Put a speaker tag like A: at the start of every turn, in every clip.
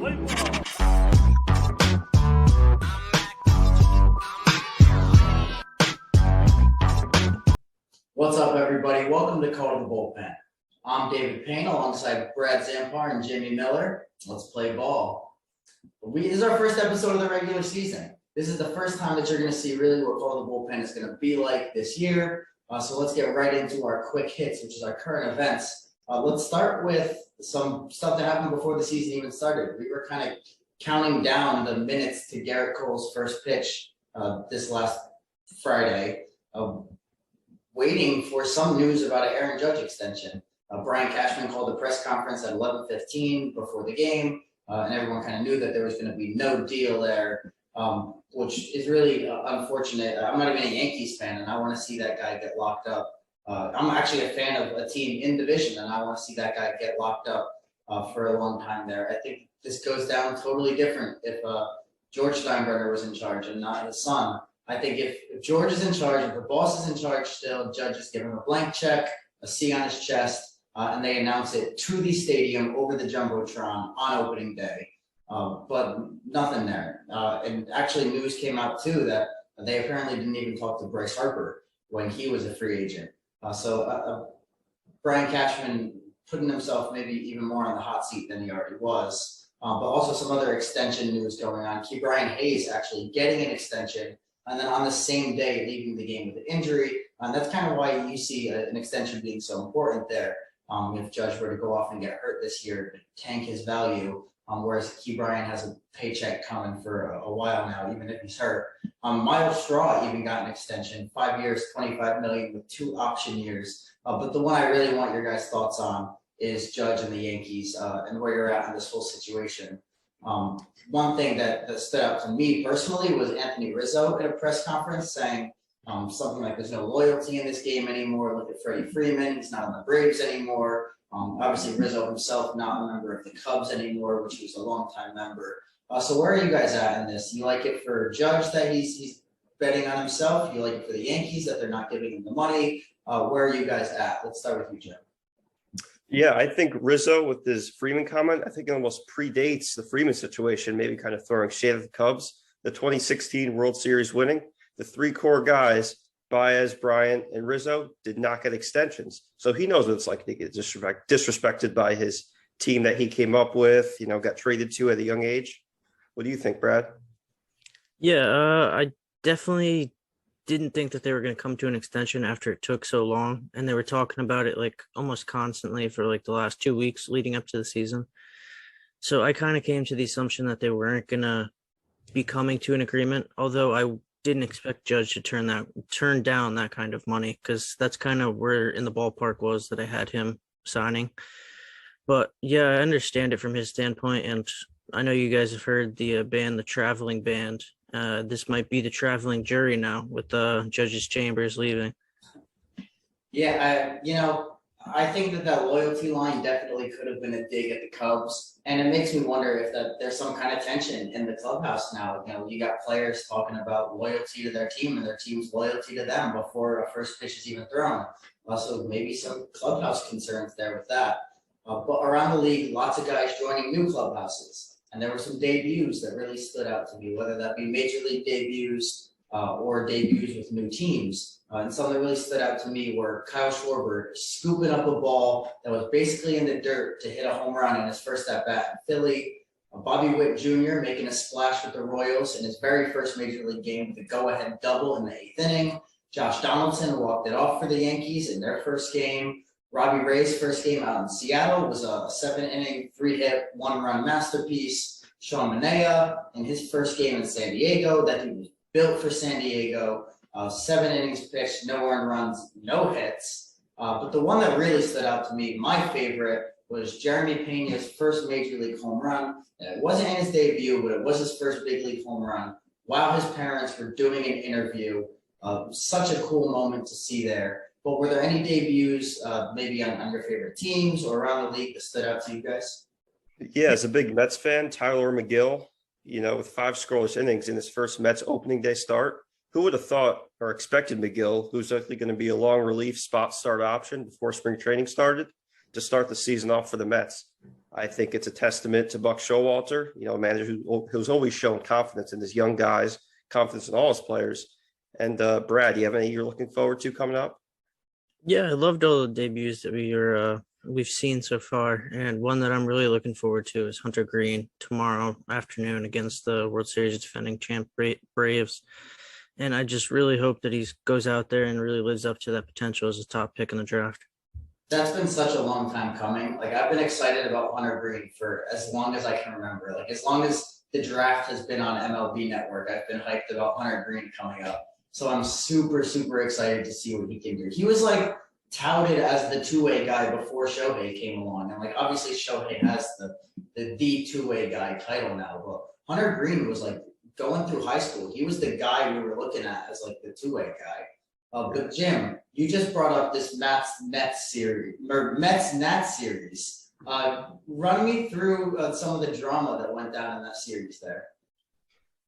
A: Play ball.
B: What's up, everybody? Welcome to Call to the Bullpen. I'm David Payne alongside Brad Zampar and Jimmy Miller. Let's play ball. This is our first episode of the regular season. This is the first time that you're going to see really what Call to the Bullpen is going to be like this year. So let's get right into our quick hits, which is our current events. Let's start with some stuff that happened before the season even started. We were kind of counting down the minutes to Garrett Cole's first pitch this last Friday, waiting for some news about an Aaron Judge extension. Brian Cashman called a press conference at 11:15 before the game, and everyone kind of knew that there was going to be no deal there, which is really unfortunate. I'm not even a Yankees fan, and I want to see that guy get locked up. I'm actually a fan of a team in division, and I want to see that guy get locked up for a long time there. I think this goes down totally different if George Steinbrenner was in charge and not his son. I think if George is in charge, if the boss is in charge still, Judge is giving him a blank check, a C on his chest, and they announce it to the stadium over the Jumbotron on opening day. But nothing there. And actually news came out too that they apparently didn't even talk to Bryce Harper when he was a free agent. So Brian Cashman putting himself maybe even more on the hot seat than he already was. But also some other extension news going on. Brian Hayes actually getting an extension, and then on the same day leaving the game with an injury. And that's kind of why you see an extension being so important there. If Judge were to go off and get hurt this year, tank his value, whereas Brian has a paycheck coming for a while now, even if he's hurt. Miles Straw even got an extension, 5 years, $25 million with 2 option years. But the one I really want your guys' thoughts on is Judge and the Yankees and where you're at in this whole situation. One thing that stood out to me personally was Anthony Rizzo at a press conference saying something like there's no loyalty in this game anymore. Look at Freddie Freeman. He's not on the Braves anymore. Obviously, Rizzo himself not a member of the Cubs anymore, which he was a longtime member. So where are you guys at in this? You like it for Judge that he's betting on himself? You like it for the Yankees that they're not giving him the money? Where are you guys at? Let's start with you, Jim.
C: Yeah, I think Rizzo with his Freeman comment, I think it almost predates the Freeman situation, maybe kind of throwing shade at the Cubs. The 2016 World Series winning, the 3 core guys, Baez, Bryant, and Rizzo, did not get extensions. So he knows what it's like to get disrespected by his team that he came up with, got traded to at a young age. What do you think, Brad?
D: Yeah, I definitely didn't think that they were going to come to an extension after it took so long. And they were talking about it like almost constantly for like the last 2 weeks leading up to the season. So I kind of came to the assumption that they weren't going to be coming to an agreement, although I didn't expect Judge to turn down that kind of money, because that's kind of where in the ballpark was that I had him signing. But yeah, I understand it from his standpoint. And I know you guys have heard the band, the Traveling Band. This might be the traveling jury now with Judge's Chambers leaving.
B: Yeah, I think that loyalty line definitely could have been a dig at the Cubs, and it makes me wonder if there's some kind of tension in the clubhouse now. You got players talking about loyalty to their team and their team's loyalty to them before a first pitch is even thrown. Also, maybe some clubhouse concerns there with that. But around the league, lots of guys joining new clubhouses. And there were some debuts that really stood out to me, whether that be major league debuts or debuts with new teams. And some that really stood out to me were Kyle Schwarber scooping up a ball that was basically in the dirt to hit a home run in his first at-bat in Philly. Bobby Witt Jr. making a splash with the Royals in his very first major league game with a go-ahead double in the 8th inning. Josh Donaldson walked it off for the Yankees in their first game. Robbie Ray's first game out in Seattle was a 7-inning, 3-hit, 1-run masterpiece. Sean Manaea in his first game in San Diego, that he was built for San Diego. 7 innings pitched, no earned runs, no hits. But the one that really stood out to me, my favorite, was Jeremy Pena's first major league home run. It wasn't in his debut, but it was his first big league home run while his parents were doing an interview. Such a cool moment to see there. But were there any debuts maybe on your favorite teams or around the league that stood out to you guys?
C: Yeah, as a big Mets fan, Tyler McGill, with 5 scoreless innings in his first Mets opening day start. Who would have thought or expected McGill, who's likely going to be a long relief spot start option before spring training started, to start the season off for the Mets? I think it's a testament to Buck Showalter, a manager who's always shown confidence in his young guys, confidence in all his players. And Brad, do you have any you're looking forward to coming up?
D: Yeah, I loved all the debuts that we've seen so far, and one that I'm really looking forward to is Hunter Green tomorrow afternoon against the World Series defending champ Braves. And I just really hope that he goes out there and really lives up to that potential as a top pick in the draft.
B: That's been such a long time coming. Like, I've been excited about Hunter Green for as long as I can remember. Like, as long as the draft has been on MLB Network, I've been hyped about Hunter Green coming up. So I'm super, super excited to see what he can do. He was like touted as the two-way guy before Shohei came along. And like, obviously Shohei has the two-way guy title now, but Hunter Green was like going through high school. He was the guy we were looking at as like the two-way guy. But Jim, you just brought up this Mets series or Mets-Nats series. Run me through some of the drama that went down in that series there.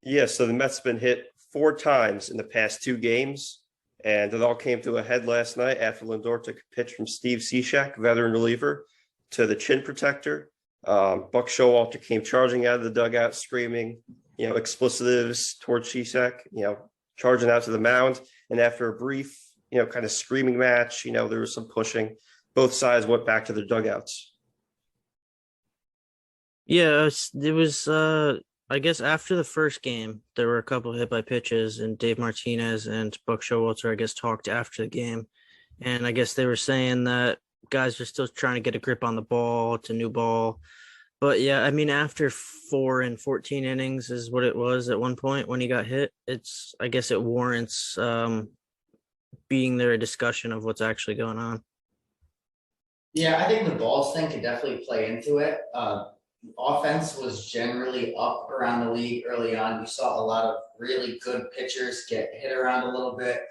C: Yeah, so the Mets been hit 4 times in the past 2 games, and it all came to a head last night after Lindor took a pitch from Steve Cishek, veteran reliever, to the chin protector. Buck Showalter came charging out of the dugout, screaming, explicitives towards Cishek, charging out to the mound. And after a brief, kind of screaming match, there was some pushing. Both sides went back to their dugouts.
D: Yeah, it was I guess after the first game, there were a couple of hit by pitches, and Dave Martinez and Buck Showalter, I guess, talked after the game. And I guess they were saying that guys are still trying to get a grip on the ball. It's a new ball. But yeah, I mean, after 4 and 14 innings is what it was at one point when he got hit. I guess it warrants being there a discussion of what's actually going on.
B: Yeah, I think the balls thing could definitely play into it. Offense was generally up around the league early on. You saw a lot of really good pitchers get hit around a little bit.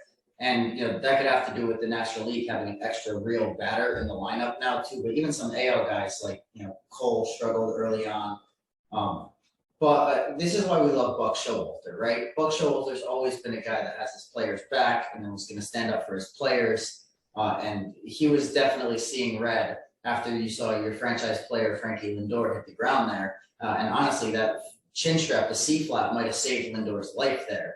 B: And, that could have to do with the National League having an extra real batter in the lineup now, too. But even some AL guys like, Cole struggled early on. But this is why we love Buck Showalter, right? Buck Showalter's always been a guy that has his players back and was going to stand up for his players. And he was definitely seeing red after you saw your franchise player, Frankie Lindor, hit the ground there. And honestly, that chin strap, the C-flap, might have saved Lindor's life there.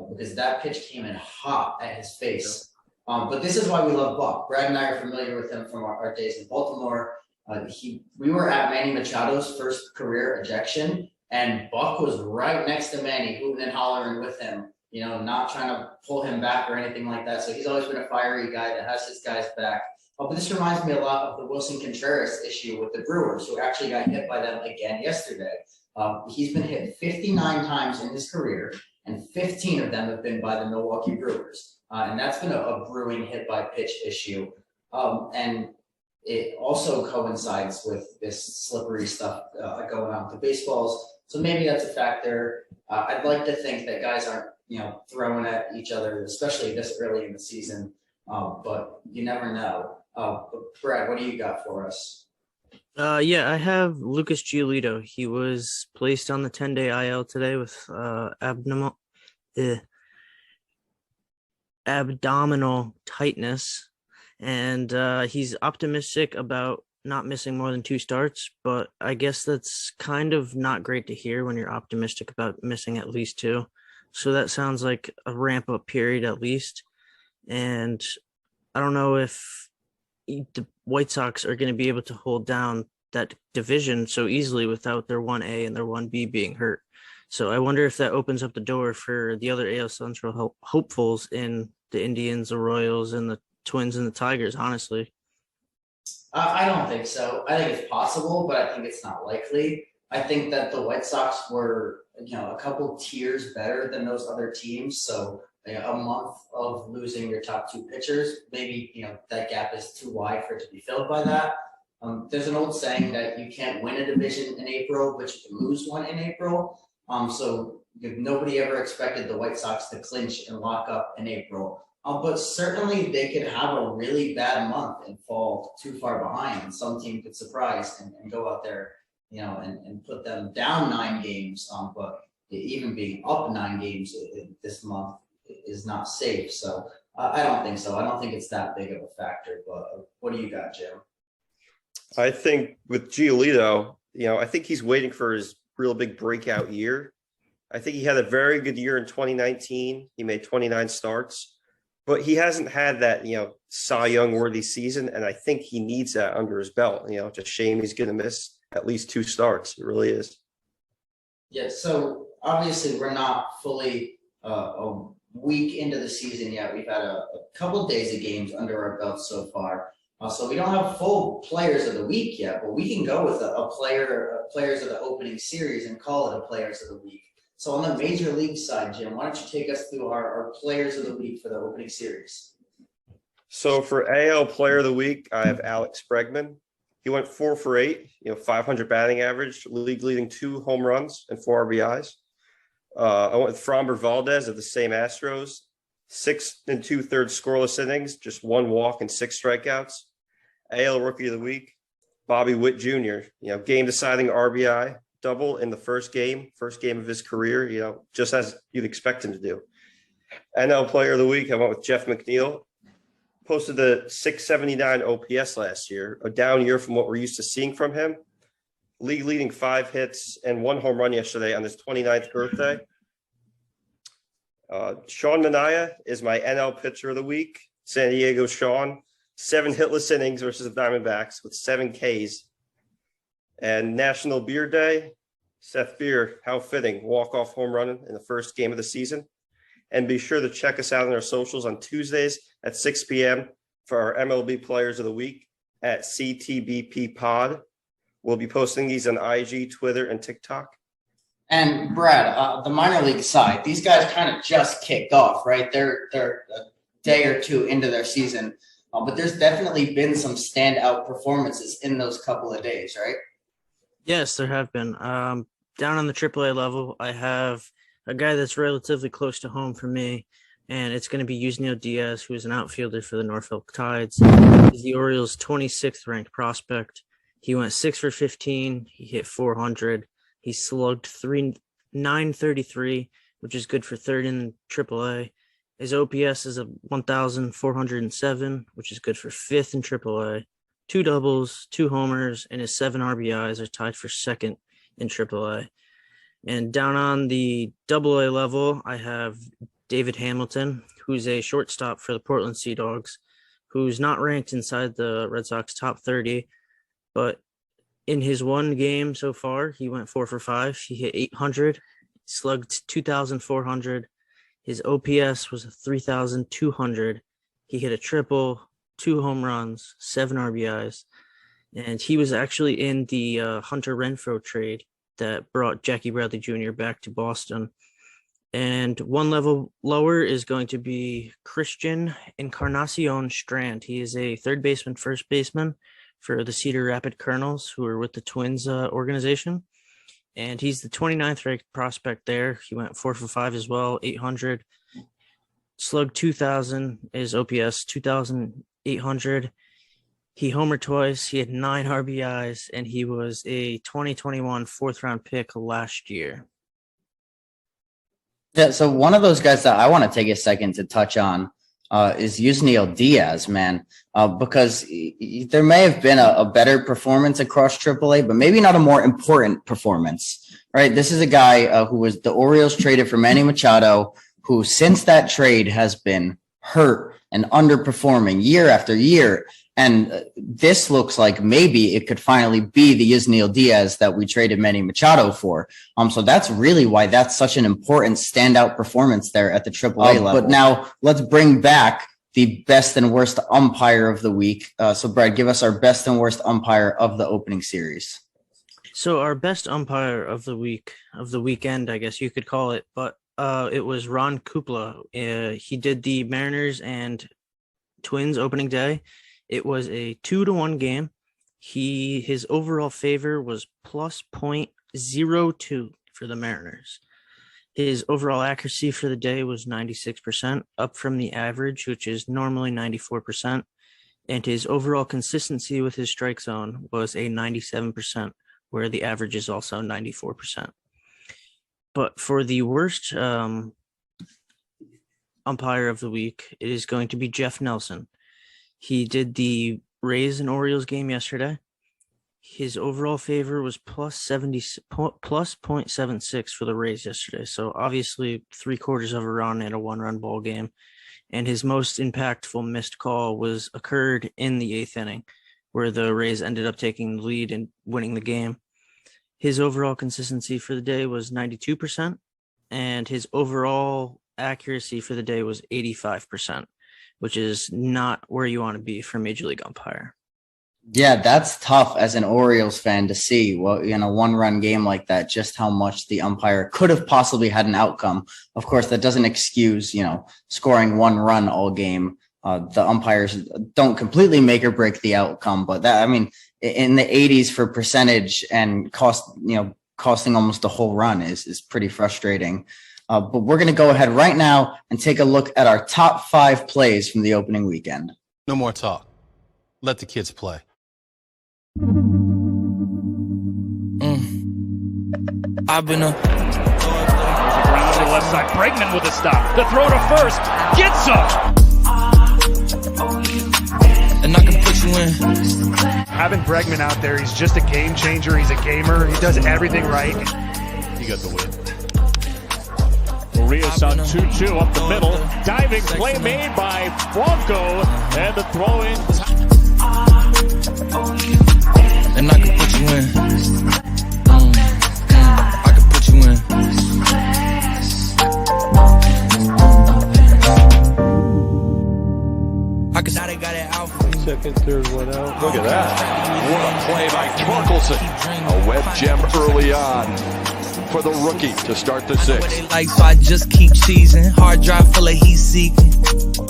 B: Because that pitch came in hot at his face. But this is why we love Buck. Brad and I are familiar with him from our days in Baltimore. We were at Manny Machado's first career ejection, and Buck was right next to Manny, hooting and hollering with him, not trying to pull him back or anything like that. So he's always been a fiery guy that has his guys back. But this reminds me a lot of the Wilson Contreras issue with the Brewers, who actually got hit by them again yesterday. He's been hit 59 times in his career, and 15 of them have been by the Milwaukee Brewers. And that's been a brewing hit by pitch issue. And it also coincides with this slippery stuff going on with the baseballs. So maybe that's a factor. I'd like to think that guys aren't, throwing at each other, especially this early in the season. But you never know. Brad, what do you got for us?
D: Yeah, I have Lucas Giolito. He was placed on the 10-day IL today with abdominal tightness, and he's optimistic about not missing more than 2 starts, but I guess that's kind of not great to hear when you're optimistic about missing at least 2. So that sounds like a ramp-up period at least, and I don't know if the White Sox are going to be able to hold down that division so easily without their 1A and their 1B being hurt. So I wonder if that opens up the door for the other AL Central hopefuls in the Indians, the Royals, and the Twins and the Tigers, honestly.
B: I don't think so. I think it's possible, but I think it's not likely. I think that the White Sox were, a couple tiers better than those other teams. So a month of losing your top 2 pitchers, maybe, that gap is too wide for it to be filled by that. There's an old saying that you can't win a division in April, but you can lose one in April. So nobody ever expected the White Sox to clinch and lock up in April. But certainly they could have a really bad month and fall too far behind, and some team could surprise and go out there, and put them down 9 games. But even being up 9 games this month is not safe. So I don't think so. I don't think it's that big of a factor. But what do you got, Jim?
C: I think with Giolito, I think he's waiting for his real big breakout year. I think he had a very good year in 2019. He made 29 starts, but he hasn't had that, Cy Young worthy season. And I think he needs that under his belt. It's a shame he's going to miss at least 2 starts. It really is.
B: Yeah, so obviously we're not fully a week into the season yet. We've had a couple of days of games under our belt so far. So we don't have full players of the week yet, but we can go with players of the opening series and call it a players of the week. So on the major league side, Jim, why don't you take us through our players of the week for the opening series?
C: So for AL player of the week, I have Alex Bregman. He went 4 for 8, 500 batting average, league leading 2 home runs and 4 RBIs. I went with Framber Valdez of the same Astros, 6 2/3 scoreless innings, just 1 walk and 6 strikeouts. AL Rookie of the Week, Bobby Witt Jr., game deciding RBI double in the first game of his career, just as you'd expect him to do. NL Player of the Week, I went with Jeff McNeil. Posted the 679 OPS last year, a down year from what we're used to seeing from him. League leading 5 hits and 1 home run yesterday on his 29th birthday. Sean Manaea is my NL pitcher of the week. San Diego Sean, 7 hitless innings versus the Diamondbacks with 7 Ks. And National Beer Day, Seth Beer, how fitting, walk-off home run in the first game of the season. And be sure to check us out on our socials on Tuesdays at 6 p.m. for our MLB Players of the Week at CTBP Pod. We'll be posting these on IG, Twitter, and TikTok.
B: And Brad, the minor league side, these guys kind of just kicked off, right? They're a day or two into their season, but there's definitely been some standout performances in those couple of days, right?
D: Yes, there have been. Down on the AAA level, I have a guy that's relatively close to home for me, and it's going to be Yusniel Diaz, who is an outfielder for the Norfolk Tides. He's the Orioles' 26th ranked prospect. He went 6 for 15. He hit 400. He slugged 933, which is good for third in AAA. His OPS is a 1,407, which is good for fifth in AAA. 2 doubles, 2 homers, and his 7 RBIs are tied for second in AAA. And down on the AA level, I have David Hamilton, who's a shortstop for the Portland Sea Dogs, who's not ranked inside the Red Sox top 30, but in his 1 game so far, he went 4 for 5. He hit 800, slugged 2,400. His OPS was 3,200. He hit a triple, 2 home runs, 7 RBIs, and he was actually in the Hunter Renfroe trade that brought Jackie Bradley Jr. back to Boston. And 1 level lower is going to be Christian Encarnacion Strand. He is a third baseman, first baseman for the Cedar Rapid Colonels, who are with the Twins organization. And he's the 29th ranked prospect there. He went 4 for 5 as well, 800. Slugged 2,000, his OPS 2,800. He homered twice. He had 9 RBIs, and he was a 2021 4th-round pick last year.
B: Yeah, so one of those guys that I want to take a second to touch on is Yusniel Diaz, man, because there may have been a better performance across AAA, but maybe not a more important performance, right? This is a guy who was the Orioles traded for Manny Machado, who since that trade has been hurt and underperforming year after year. And this looks like maybe it could finally be the Yusniel Diaz that we traded Manny Machado for. So that's really why that's such an important standout performance there at the AAA level. But now let's bring back the best and worst umpire of the week. So Brad, give us our best and worst umpire of the opening series.
D: So our best umpire of the week, of the weekend, I guess you could call it, but it was Ron Kupla. He did the Mariners and Twins opening day. It was a 2-1 game. His overall favor was plus .02 for the Mariners. His overall accuracy for the day was 96%, up from the average, which is normally 94%. And his overall consistency with his strike zone was a 97%, where the average is also 94%. But for the worst umpire of the week, it is going to be Jeff Nelson. He did the Rays and Orioles game yesterday. His overall favor was plus 0.76 for the Rays yesterday. So obviously 3/4 of a run in a 1-run ball game. And his most impactful missed call occurred in the 8th inning, where the Rays ended up taking the lead and winning the game. His overall consistency for the day was 92%, and his overall accuracy for the day was 85%, which is not where you want to be for Major League umpire.
B: Yeah, that's tough as an Orioles fan to see. Well, in a 1-run game like that, just how much the umpire could have possibly had an outcome. Of course, that doesn't excuse, scoring 1 run all game. The umpires don't completely make or break the outcome, but in the 80s for percentage and costing almost a whole run is pretty frustrating. But we're going to go ahead right now and take a look at our top 5 plays from the opening weekend.
A: No more talk. Let the kids play.
E: I've been a ground to the left side. Bregman with a stop. The throw to first. Gets up. And I can put you in.
F: Having Bregman out there, he's just a game changer. He's a gamer. He does everything right.
A: You got the win.
E: Urias on 2-2 up the middle. Diving play made by Bronco. And the throw in. And I can put you in. I can put you in. I can now they got it out.
G: Second, third one out.
H: Look at that. What a play by Torkelson. A web gem early on for the rookie to start the 6th.
E: Like, so I just keep cheesing. Hard drive full of heat seeking.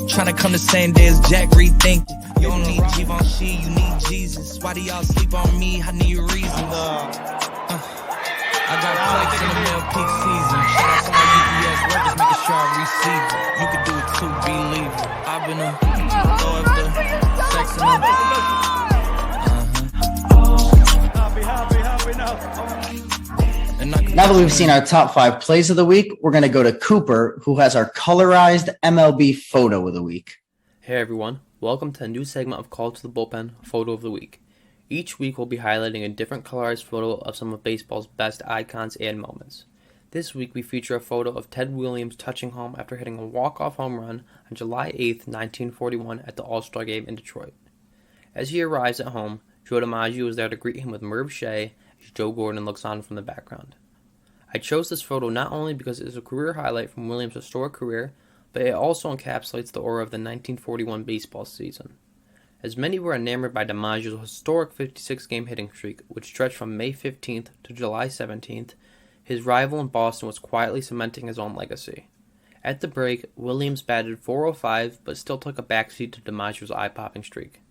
E: Trying to come the same day as Jack rethinking. You don't need Givenchy, you need Jesus. Why do y'all sleep on me? I need reasons. I got flex in the middle peak season. Shout out to my UPS workers, making sure I receive it. You can do it too, believe it. I've been a throw up the sex in the
B: Now that we've seen our top 5 plays of the week, we're going to go to Cooper, who has our colorized MLB photo of the week.
I: Hey everyone, welcome to a new segment of Call to the Bullpen Photo of the Week. Each week we'll be highlighting a different colorized photo of some of baseball's best icons and moments. This week we feature a photo of Ted Williams touching home after hitting a walk-off home run on July 8th, 1941 at the All-Star Game in Detroit. As he arrives at home, Joe DiMaggio is there to greet him with Merv Shea as Joe Gordon looks on from the background. I chose this photo not only because it is a career highlight from Williams' historic career, but it also encapsulates the aura of the 1941 baseball season. As many were enamored by DiMaggio's historic 56-game hitting streak, which stretched from May 15th to July 17th, his rival in Boston was quietly cementing his own legacy. At the break, Williams batted .405, but still took a backseat to DiMaggio's eye-popping streak.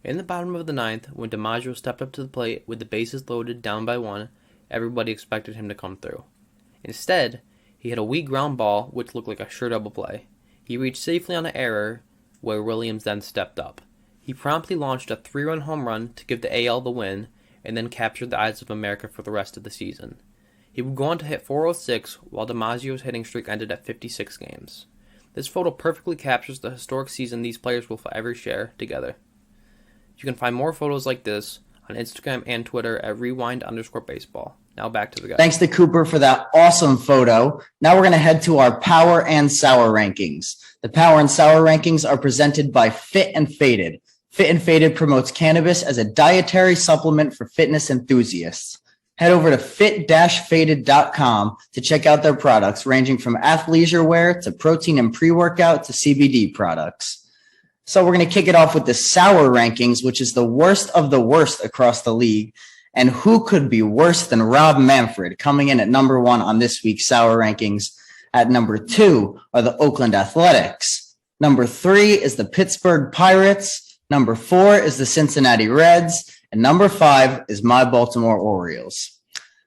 I: In the bottom of the 9th, when DiMaggio stepped up to the plate with the bases loaded down by 1, everybody expected him to come through. Instead, he hit a weak ground ball, which looked like a sure double play. He reached safely on an error, where Williams then stepped up. He promptly launched a 3-run home run to give the AL the win, and then captured the eyes of America for the rest of the season. He would go on to hit .406, while DiMaggio's hitting streak ended at 56 games. This photo perfectly captures the historic season these players will forever share together. You can find more photos like this on Instagram and Twitter at rewind_baseball. Now back to the guys.
B: Thanks to Cooper for that awesome photo. Now we're going to head to our Power and Sour rankings. The Power and Sour rankings are presented by Fit and Faded. Fit and Faded promotes cannabis as a dietary supplement for fitness enthusiasts. Head over to fit-faded.com to check out their products, ranging from athleisure wear to protein and pre-workout to CBD products. So we're going to kick it off with the Sour rankings, which is the worst of the worst across the league. And who could be worse than Rob Manfred, coming in at number 1 on this week's Sour rankings? At number 2 are the Oakland Athletics. Number 3 is the Pittsburgh Pirates. Number 4 is the Cincinnati Reds. And number 5 is my Baltimore Orioles.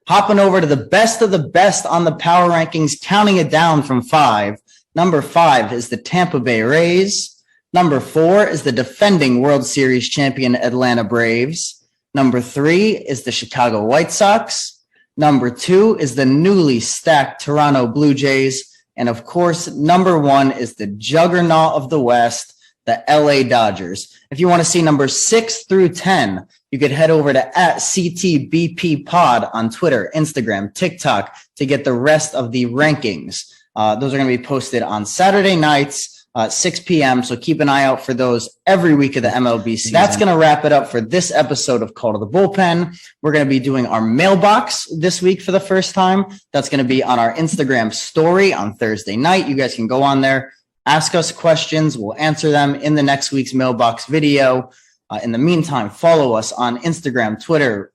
B: Hopping over to the best of the best on the Power rankings, counting it down from 5. Number 5 is the Tampa Bay Rays. Number 4 is the defending World Series champion Atlanta Braves. Number 3 is the Chicago White Sox. Number 2 is the newly stacked Toronto Blue Jays. And of course, number 1 is the juggernaut of the West, the LA Dodgers. If you want to see numbers 6 through 10, you could head over to @CTBP Pod on Twitter, Instagram, TikTok to get the rest of the rankings. Those are going to be posted on Saturday nights, 6 p.m. So keep an eye out for those every week of the MLB season. That's going to wrap it up for this episode of Call to the Bullpen. We're going to be doing our mailbox this week for the first time. That's going to be on our Instagram story on Thursday night. You guys can go on there, ask us questions. We'll answer them in the next week's mailbox video. In the meantime, follow us on Instagram, Twitter,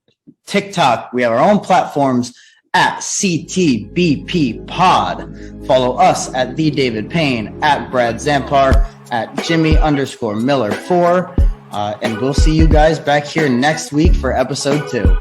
B: TikTok. We have our own platforms @CTBP Pod. Follow us at The David Payne, at Brad Zampar, at Jimmy_Miller4. And we'll see you guys back here next week for episode 2.